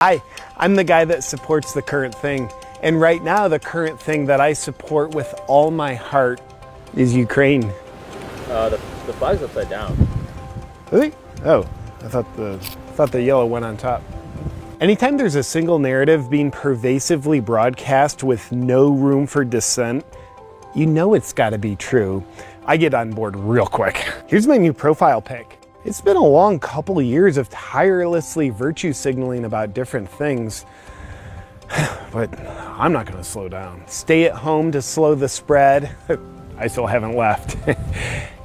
Hi, I'm the guy that supports the current thing. And right now, the current thing that I support with all my heart is Ukraine. The flag's upside down. Really? Oh, I thought the yellow went on top. Anytime there's a single narrative being pervasively broadcast with no room for dissent, you know it's gotta be true. I get on board real quick. Here's my new profile pic. It's been a long couple of years of tirelessly virtue signaling about different things, but I'm not gonna slow down. Stay at home to slow the spread. I still haven't left.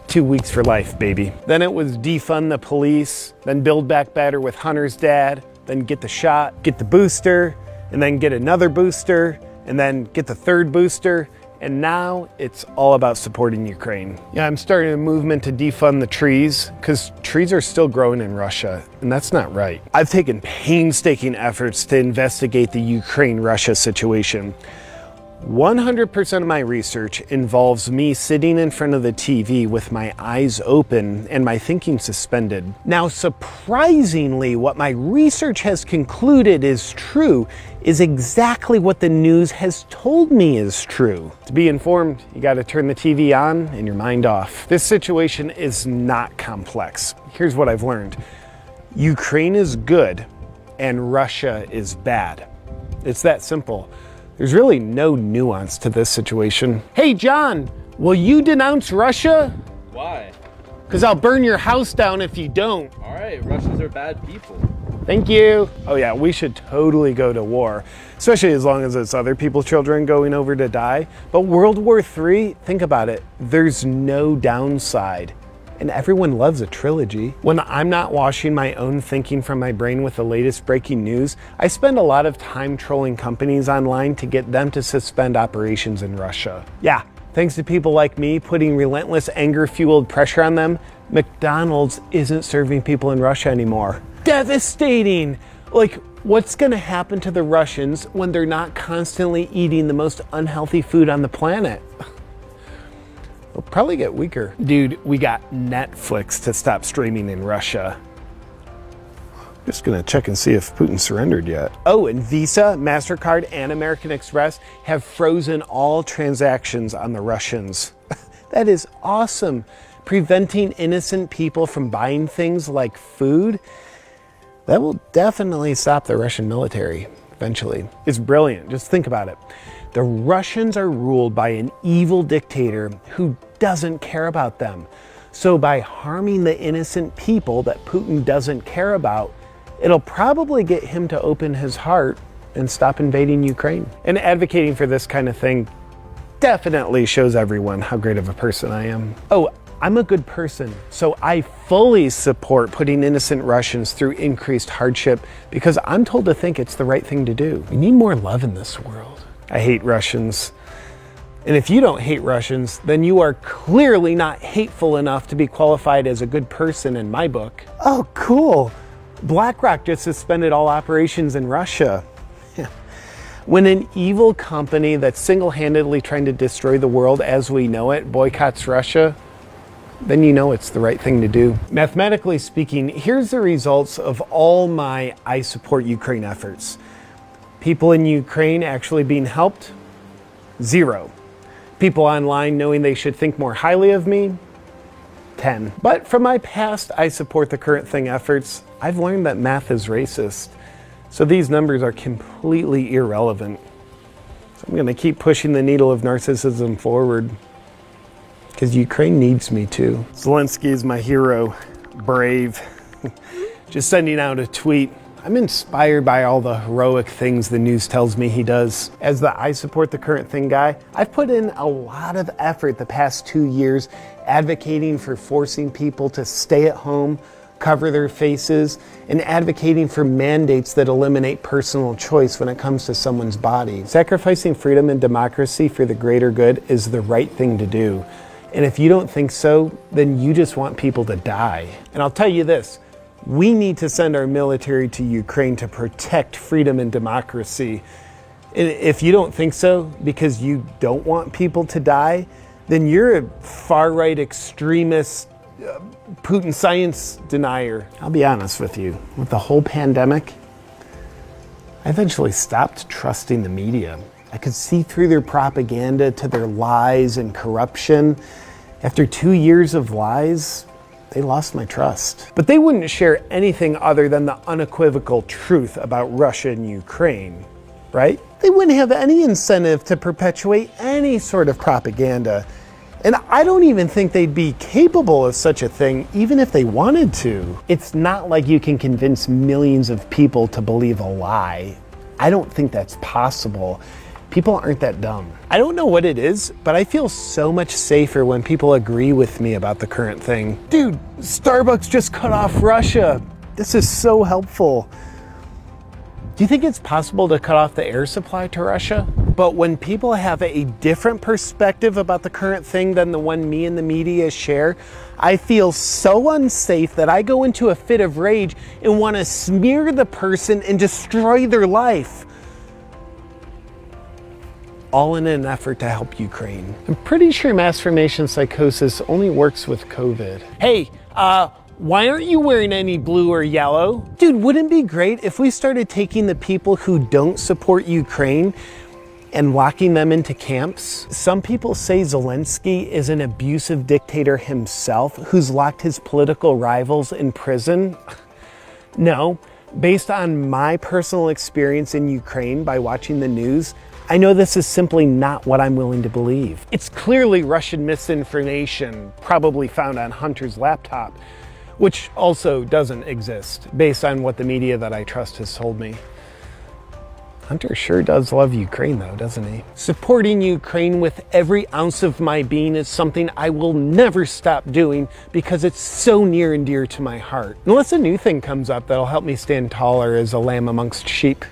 2 weeks for life, baby. Then it was defund the police, then build back better with Hunter's dad, then get the shot, get the booster, and then get another booster, and then get the third booster. And now it's all about supporting Ukraine. Yeah, I'm starting a movement to defund the trees because trees are still growing in Russia, and that's not right. I've taken painstaking efforts to investigate the Ukraine-Russia situation. 100% of my research involves me sitting in front of the TV with my eyes open and my thinking suspended. Now, surprisingly, what my research has concluded is true is exactly what the news has told me is true. To be informed, you gotta turn the TV on and your mind off. This situation is not complex. Here's what I've learned. Ukraine is good and Russia is bad. It's that simple. There's really no nuance to this situation. Hey, John, will you denounce Russia? Why? Because I'll burn your house down if you don't. All right, Russians are bad people. Thank you. Oh yeah, we should totally go to war, especially as long as it's other people's children going over to die. But World War III, think about it, there's no downside. And everyone loves a trilogy. When I'm not washing my own thinking from my brain with the latest breaking news, I spend a lot of time trolling companies online to get them to suspend operations in Russia. Yeah, thanks to people like me putting relentless anger-fueled pressure on them, McDonald's isn't serving people in Russia anymore. Devastating! Like, what's gonna happen to the Russians when they're not constantly eating the most unhealthy food on the planet? They'll probably get weaker. Dude, we got Netflix to stop streaming in Russia. Just gonna check and see if Putin surrendered yet. Oh, and Visa, MasterCard, and American Express have frozen all transactions on the Russians. That is awesome. Preventing innocent people from buying things like food, that will definitely stop the Russian military eventually. It's brilliant, just think about it. The Russians are ruled by an evil dictator who doesn't care about them. So by harming the innocent people that Putin doesn't care about, it'll probably get him to open his heart and stop invading Ukraine. And advocating for this kind of thing definitely shows everyone how great of a person I am. Oh, I'm a good person, so I fully support putting innocent Russians through increased hardship because I'm told to think it's the right thing to do. We need more love in this world. I hate Russians. And if you don't hate Russians, then you are clearly not hateful enough to be qualified as a good person in my book. Oh, cool. BlackRock just suspended all operations in Russia. When an evil company that's single-handedly trying to destroy the world as we know it boycotts Russia, then you know it's the right thing to do. Mathematically speaking, here's the results of all my I support Ukraine efforts. People in Ukraine actually being helped? 0. People online knowing they should think more highly of me? 10. But from my past I support the current thing efforts, I've learned that math is racist. So these numbers are completely irrelevant. So I'm gonna keep pushing the needle of narcissism forward. Because Ukraine needs me too. Zelensky is my hero, brave. Just sending out a tweet. I'm inspired by all the heroic things the news tells me he does. As the I support the current thing guy, I've put in a lot of effort the past 2 years advocating for forcing people to stay at home, cover their faces, and advocating for mandates that eliminate personal choice when it comes to someone's body. Sacrificing freedom and democracy for the greater good is the right thing to do. And if you don't think so, then you just want people to die. And I'll tell you this, we need to send our military to Ukraine to protect freedom and democracy. And if you don't think so, because you don't want people to die, then you're a far-right extremist Putin science denier. I'll be honest with you, with the whole pandemic, I eventually stopped trusting the media. I could see through their propaganda to their lies and corruption. After 2 years of lies, they lost my trust. But they wouldn't share anything other than the unequivocal truth about Russia and Ukraine, right? They wouldn't have any incentive to perpetuate any sort of propaganda. And I don't even think they'd be capable of such a thing, even if they wanted to. It's not like you can convince millions of people to believe a lie. I don't think that's possible. People aren't that dumb. I don't know what it is, but I feel so much safer when people agree with me about the current thing. Dude, Starbucks just cut off Russia. This is so helpful. Do you think it's possible to cut off the air supply to Russia? But when people have a different perspective about the current thing than the one me and the media share, I feel so unsafe that I go into a fit of rage and want to smear the person and destroy their life. All in an effort to help Ukraine. I'm pretty sure mass formation psychosis only works with COVID. Hey, why aren't you wearing any blue or yellow? Dude, wouldn't it be great if we started taking the people who don't support Ukraine and locking them into camps? Some people say Zelensky is an abusive dictator himself who's locked his political rivals in prison. No, based on my personal experience in Ukraine by watching the news, I know this is simply not what I'm willing to believe. It's clearly Russian misinformation, probably found on Hunter's laptop, which also doesn't exist, based on what the media that I trust has told me. Hunter sure does love Ukraine though, doesn't he? Supporting Ukraine with every ounce of my being is something I will never stop doing because it's so near and dear to my heart. Unless a new thing comes up that'll help me stand taller as a lamb amongst sheep.